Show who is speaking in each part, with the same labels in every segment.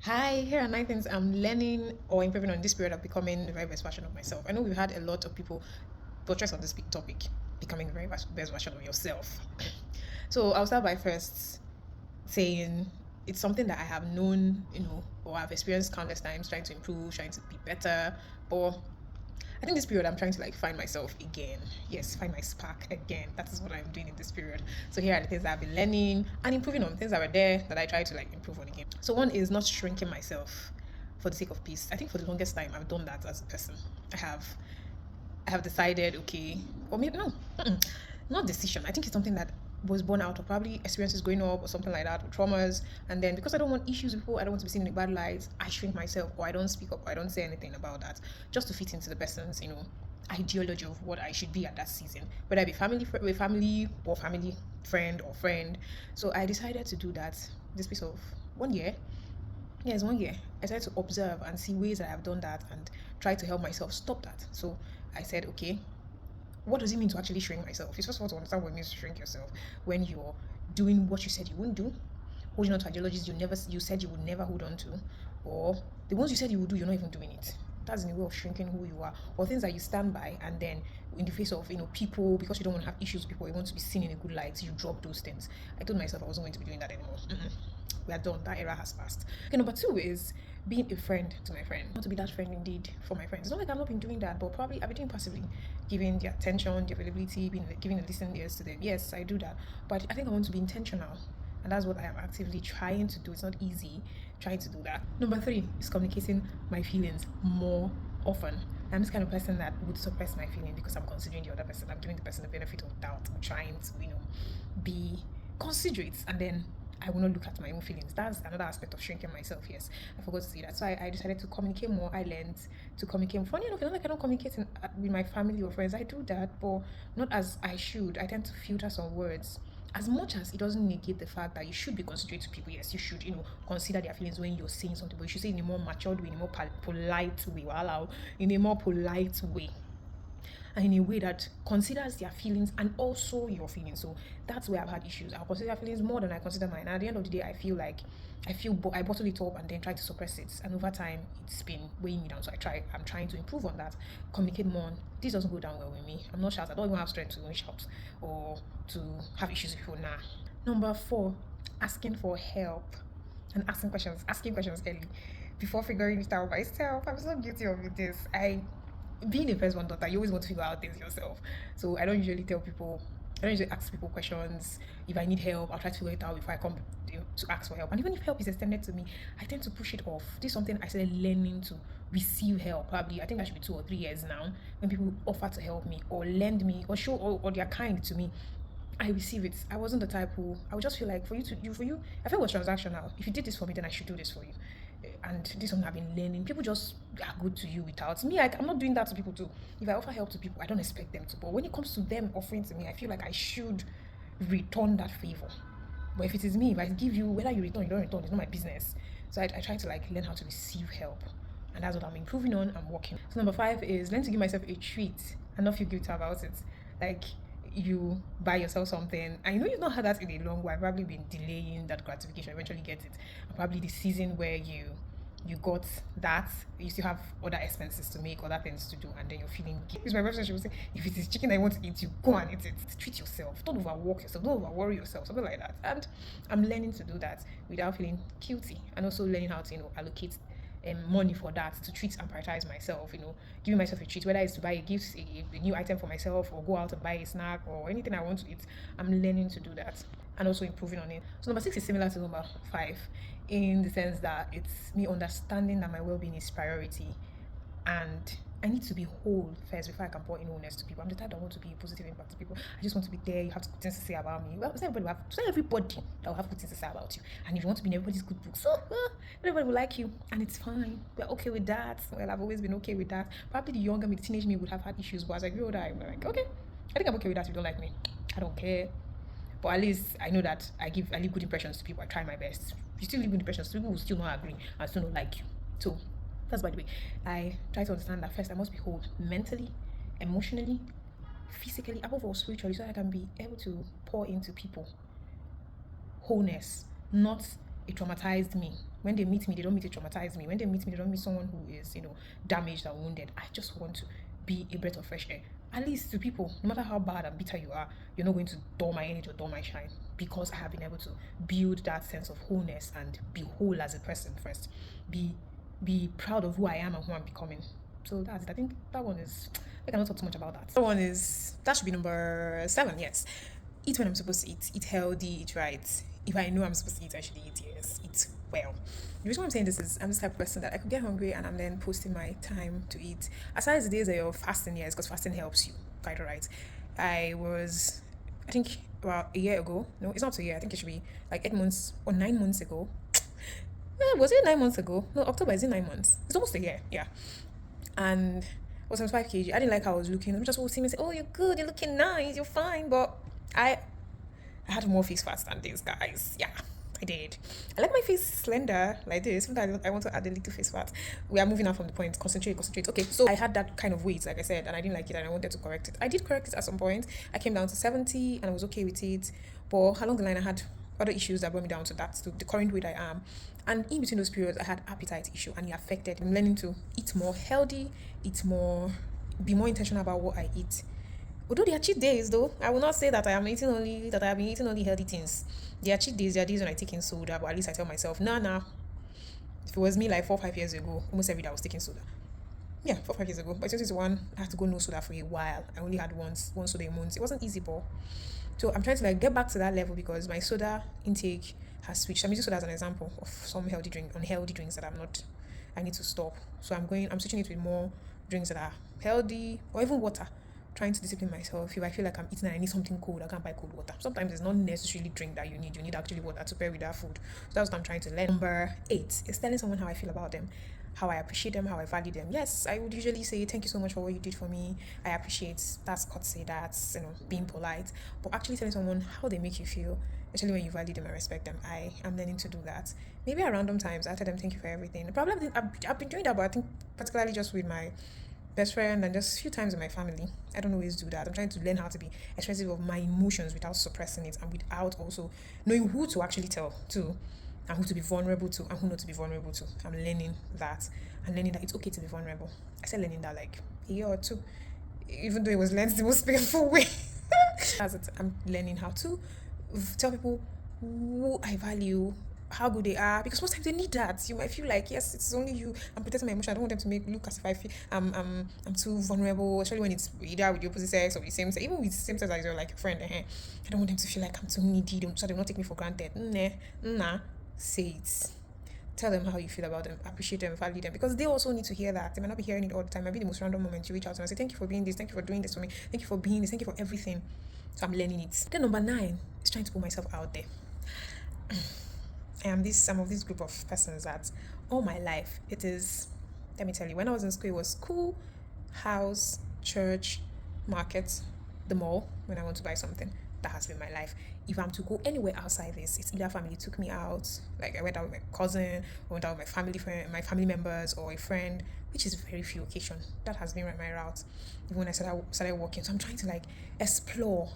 Speaker 1: Hi, here are 9 things I'm learning or improving on this period of becoming the very best version of myself. I know we've had a lot of people portrays on this big topic, becoming the very best version of yourself. So I'll start by first saying it's something that I have known, or I've experienced countless times, trying to improve, trying to be better. But I think this period I'm trying to like find myself again. Yes, find my spark again. That is what I'm doing in this period. So here are the things that I've been learning and improving on, things that were there that I try to like improve on again. So one is not shrinking myself for the sake of peace. I think for the longest time I've done that as a person. I have I have decided, okay, or maybe no, not decision. I think it's something that was born out of probably experiences growing up or something like that, or traumas. And then because I don't want issues with people, I don't want to be seen in a bad light, I shrink myself, or I don't speak up, or I don't say anything about that, just to fit into the person's, ideology of what I should be at that season, whether it be family or family friend or friend. So I decided to do that this piece of 1 year. Yes, 1 year. I tried to observe and see ways that I've done that and try to help myself stop that. So I said, okay, what does it mean to actually shrink myself? It's first of all to understand what it means to shrink yourself when you're doing what you said you wouldn't do, holding on to ideologies you said you would never hold on to, or the ones you said you would do, you're not even doing it. That's in a way of shrinking who you are, or things that you stand by, and then in the face of people, because you don't want to have issues with people, you want to be seen in a good light, you drop those things. I told myself I wasn't going to be doing that anymore. We are done. That era has passed. Okay, number two is being a friend to my friend. I want to be that friend indeed for my friends. It's not like I've not been doing that, but probably I've been doing passively, giving the attention, the availability, giving the listening ears to them. Yes, I do that, but I think I want to be intentional. And that's what I am actively trying to do. It's not easy trying to do that. Number three is communicating my feelings more often. I'm this kind of person that would suppress my feeling because I'm considering the other person. I'm giving the person the benefit of doubt. I'm trying to, be considerate, and then I will not look at my own feelings. That's another aspect of shrinking myself. Yes, I forgot to say that. So I decided to communicate more. I learned to communicate. Funny enough, it's not like I don't communicate with my family or friends. I do that, but not as I should. I tend to filter some words. As much as it doesn't negate the fact that you should be considerate to people, yes, you should, consider their feelings when you're saying something, but you should say it in a more matured way, in a more polite way, allow in a more polite way, and in a way that considers their feelings and also your feelings. So that's where I've had issues. I'll consider feelings more than I consider mine. And at the end of the day, I bottle it up and then try to suppress it. And over time, it's been weighing me down. So I'm trying to improve on that, communicate more. This doesn't go down well with me. I'm not shout. I don't even have strength to shout or to have issues with people now. Number four, asking for help and asking questions early before figuring it out myself. I'm so guilty of this. Being a first one daughter, you always want to figure out things yourself. So I don't usually tell people, I don't usually ask people questions. If I need help, I'll try to figure it out before I come to ask for help. And even if help is extended to me, I tend to push it off. This is something I started learning to receive help. Probably, I think that should be 2 or 3 years now. When people offer to help me or lend me or show or they're kind to me, I receive it. I wasn't the type who I would just feel like for you, I feel it was transactional. If you did this for me, then I should do this for you. And this is something I've been learning. People just are good to you without me. I'm not doing that to people too. If I offer help to people, I don't expect them to. But when it comes to them offering to me, I feel like I should return that favor. But if it is me, if I give you, whether you return, you don't return, it's not my business. So I try to like learn how to receive help. And that's what I'm improving on. I'm working. So number five is learn to give myself a treat and not feel guilty about it. Like you buy yourself something and you've not had that in a long while, probably been delaying that gratification, eventually get it. And probably the season where you got that, you still have other expenses to make, other things to do, and then you're feeling guilty. It's my person, she will say, if it is chicken that you want to eat, you go and eat it. Treat yourself. Don't overwork yourself. Don't overworry yourself. Something like that. And I'm learning to do that without feeling guilty, and also learning how to allocate money for that, to treat and prioritize myself, giving myself a treat, whether it's to buy a gift, a new item for myself, or go out and buy a snack or anything I want to eat. I'm learning to do that and also improving on it. So number six is similar to number five in the sense that it's me understanding that my well-being is priority, and I need to be whole first before I can pour in wholeness to people. I'm the type that want to be a positive impact to people. I just want to be there. You have good things to say about me. Well, it's not everybody that will have good things to say about you. And if you want to be in everybody's good books, so everybody will like you, and it's fine. We're okay with that. Well, I've always been okay with that. Probably the younger me, the teenage me, would have had issues, but as I grew older, I'm like, okay, I think I'm okay with that. If you don't like me, I don't care. But at least I know that I leave good impressions to people. I try my best. If you still leave good impressions, people will still not agree and still not like you. So that's by the way. I try to understand that first I must be whole mentally, emotionally, physically, above all spiritually, so I can be able to pour into people. Wholeness, not it traumatized me. When they meet me, they don't meet to traumatize me. When they meet me, they don't meet someone who is, damaged or wounded. I just want to be a breath of fresh air. At least to people, no matter how bad and bitter you are, you're not going to dull my energy or dull my shine, because I have been able to build that sense of wholeness and be whole as a person first. Be proud of who I am and who I'm becoming. So that's it. I think that one is, I cannot talk too much about that. That one is, that should be number 7, yes. Eat when I'm supposed to eat healthy, eat right. If I know I'm supposed to eat, I should eat, yes. Eat well. The reason why I'm saying this is I'm this type of person that I could get hungry and I'm then posting my time to eat. Aside the days that you're fasting, yes, because fasting helps you, quite alright. I think about a year ago. No, it's not a year. I think it should be like 8 months or 9 months ago. Was it 9 months ago? No, October, is it 9 months? It's almost a year, yeah. And I was 75 kg. I didn't like how I was looking. I'm just all seeing me say, oh, you're good, you're looking nice, you're fine. But I had more face fats than these guys. Yeah, I did. I like my face slender like this. Sometimes I want to add a little face fat. We are moving on from the point. Concentrate. Okay, so I had that kind of weight, like I said, and I didn't like it, and I wanted to correct it. I did correct it at some point. I came down to 70, and I was okay with it. But along the line, I had other issues that brought me down to that, to the current weight I am. And in between those periods, I had appetite issue, and it affected. I'm learning to eat more healthy, be more intentional about what I eat. Although there are cheat days, though, I will not say that I have been eating only healthy things. There are cheat days. There are days when I take in soda, but at least I tell myself, nah. If it was me like 4-5 years ago, almost every day I was taking soda. Yeah, 4-5 years ago. By 2021, I had to go no soda for a while. I only had one soda a month. It wasn't easy, but so I'm trying to get back to that level because my soda intake has switched. I'm using soda as an example of some unhealthy drinks that I need to stop. So I'm switching it with more drinks that are healthy, or even water. Trying to discipline myself. If I feel like I'm eating and I need something cold, I can't buy cold water. Sometimes it's not necessarily drink that you need actually water to pair with that food. So that's what I'm trying to learn. Number 8 is telling someone how I feel about them, how I appreciate them, how I value them. Yes, I would usually say thank you so much for what you did for me. I appreciate. That's courtesy. That's being polite. But actually telling someone how they make you feel, especially when you value them and respect them, I am learning to do that. Maybe at random times I tell them thank you for everything. Probably I've been doing that, but I think particularly just with my best friend and just a few times with my family. I don't always do that. I'm trying to learn how to be expressive of my emotions without suppressing it, and without also knowing who to actually tell to, and who to be vulnerable to, and who not to be vulnerable to. I'm learning that, and learning that it's okay to be vulnerable. I said learning that like a year or two, even though it was learned the most painful way. That's it. I'm learning how to tell people who I value, how good they are, because most times they need that. You might feel like, yes, it's only you. I'm protecting my emotion. I don't want them to look as if I feel I'm too vulnerable, especially when it's either with the opposite sex or with the same sex. Even with the same sex as you're like a friend. I don't want them to feel like I'm too needy, so they don't take me for granted. Nah. Say it. Tell them how you feel about them, appreciate them, value them, because they also need to hear that. They might not be hearing it all the time. It might be the most random moment you reach out to them and say, thank you for being this, thank you for doing this for me, thank you for being this, thank you for everything. So I'm learning it. Then number 9 is trying to put myself out there. I am some of this group of persons that all my life it is, let me tell you, when I was in school, it was school, house, church, market, the mall when I want to buy something. That has been my life. If I'm to go anywhere outside this, it's either family took me out, like I went out with my cousin, I went out with my family members, or a friend, which is very few occasions. That has been my route, even when I started working. So I'm trying to like explore.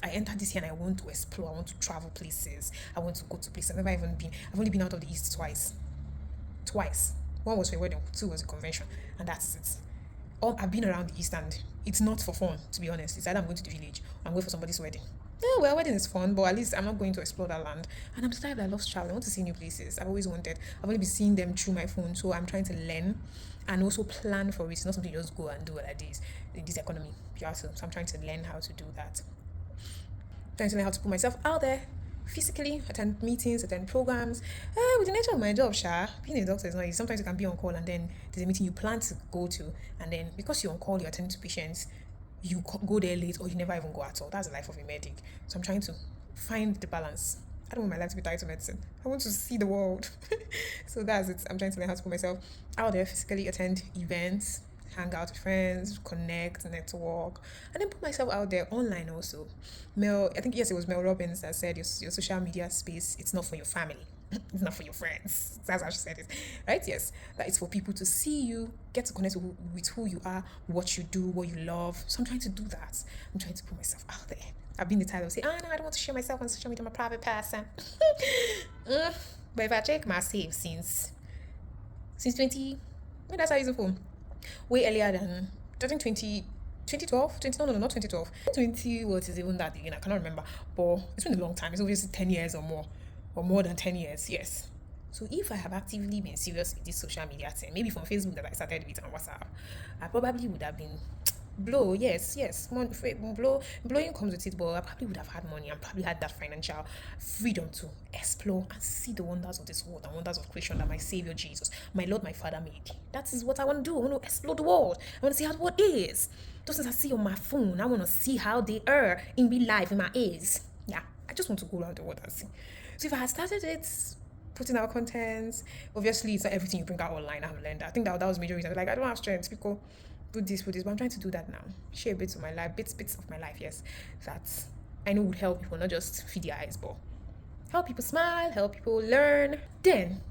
Speaker 1: I entered this year and I want to explore. I want to travel places. I want to go to places I've never even been. I've only been out of the East twice. One was for a wedding, 2 was a convention, and that's it. I've been around the East, and it's not for fun, to be honest. It's either I'm going to the village or I'm going for somebody's wedding. Yeah, well, wedding is fun, but at least I'm not going to explore that land. And I'm the type that loves travel. I want to see new places. I've always wanted. I've only been seeing them through my phone, so I'm trying to learn and also plan for it. It's not something you just go and do like this. In this economy, you have to. So I'm trying to learn how to do that. Trying to learn how to put myself out there physically, attend meetings, attend programs. With the nature of my job, being a doctor is not easy. Sometimes you can be on call and then there's a meeting you plan to go to, and then because you're on call, you're attending to patients, you go there late or you never even go at all. That's the life of a medic. So I'm trying to find the balance. I don't want my life to be tied to medicine. I want to see the world. So that's it. I'm trying to learn how to put myself out there physically, attend events, hang out with friends, connect, network, and then put myself out there online also. I think yes, it was Mel Robbins that said your social media space, it's not for your family. It's not for your friends. That's how she said it, right? Yes, that it's for people to see you, get to connect with who you are, what you do, what you love. So I'm trying to do that. I'm trying to put myself out there. I've been the type of say, no, I don't want to share myself on social media. I'm a private person. But if I check my save since 20, when that's how I use the phone, way earlier than I think 2012, 20, no, not 2012, 20, what is even that again? I cannot remember, but it's been a long time. It's obviously 10 years or more than 10 years, yes. So if I have actively been serious with this social media thing, maybe from Facebook that I started with on WhatsApp, I probably would have been yes, blowing comes with it, but I probably would have had money and probably had that financial freedom to explore and see the wonders of this world and wonders of creation that my Savior Jesus, my Lord, my Father made. That is what I want to do. I want to explore the world. I want to see how the world is. Those things I see on my phone, I want to see how they are in real life in my ears. Yeah, I just want to go around the world and see. So if I had started it, putting out content, obviously it's not everything you bring out online. I have learned that. I think that was major reason. Like, I don't have strength. People put this, but I'm trying to do that now. Share bits of my life, bits of my life, yes. That I know would help people, not just feed their eyes, but help people smile, help people learn. Then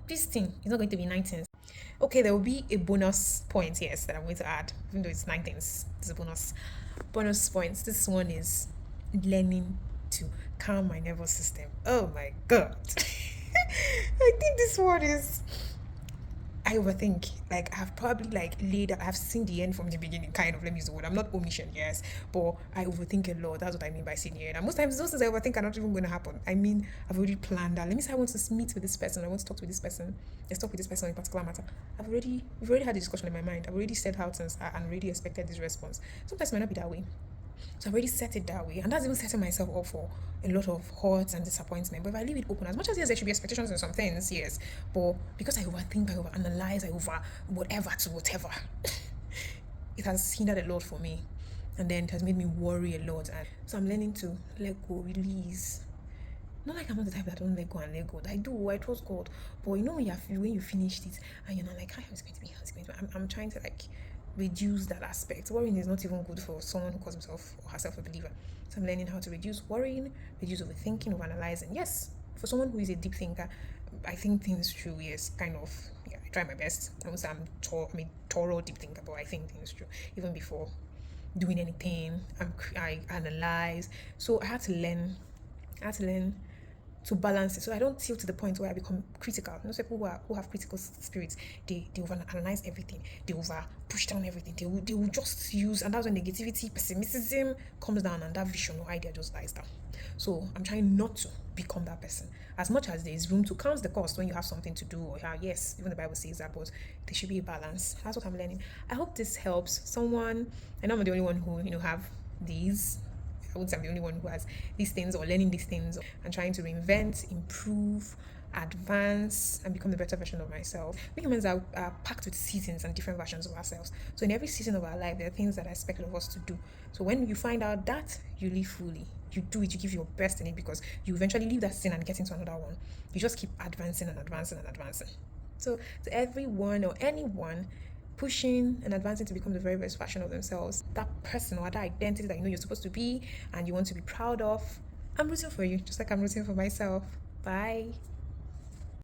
Speaker 1: this thing is not going to be 19. Okay, there will be a bonus point, yes, that I'm going to add, even though it's 19. It's a bonus points. This one is learning to calm my nervous system. Oh my god. I think this one is, I overthink. Like, I've probably I've seen the end from the beginning, kind of. Let me use the word. I'm not omniscient, yes, but I overthink a lot. That's what I mean by seeing the end. And most times, those things I overthink are not even going to happen. I mean, I've already planned that. Let me say I want to meet with this person. I want to talk to this person. Let's talk with this person in a particular matter. We've already had a discussion in my mind. I've already said how things are and already expected this response. Sometimes it might not be that way. So I've already set it that way. And that's even setting myself up for a lot of hurt and disappointment. But if I leave it open, as much as yes, there should be expectations in some things, yes. But because I overthink, I overanalyze, I over whatever to whatever, it has hindered a lot for me. And then it has made me worry a lot. And so I'm learning to let go, release. Not like I'm not the type that don't let go and let go. I do, I trust God. But you know when you finished it and you're not like, how is it going to be? I'm trying to reduce that aspect. Worrying is not even good for someone who calls himself or herself a believer. So I'm learning how to reduce worrying, reduce overthinking, overanalyzing. Yes, for someone who is a deep thinker, I think things through. Yes, kind of. Yeah, I try my best. I won't say I'm thorough deep thinker, but I think things through even before doing anything. I analyze. So I had to learn to balance it, so I don't tilt to the point where I become critical. You know, people who have critical spirits, they overanalyze everything, they over push down everything, they will just use, and that's when negativity, pessimism comes down, and that vision or idea just dies down. So I'm trying not to become that person. As much as there is room to count the cost when you have something to do, or yes, even the Bible says that, but there should be a balance. That's what I'm learning. I hope this helps someone. I know I'm the only one who have these. I wouldn't say I'm the only one who has these things or learning these things and trying to reinvent, improve, advance, and become the better version of myself. We humans are packed with seasons and different versions of ourselves. So in every season of our life, there are things that are expected of us to do. So when you find out that, you live fully. You do it, you give your best in it, because you eventually leave that season and get into another one. You just keep advancing and advancing and advancing. So to everyone or anyone pushing and advancing to become the very best version of themselves, that person or that identity that you know you're supposed to be and you want to be proud of, I'm rooting for you, just like I'm rooting for myself. Bye.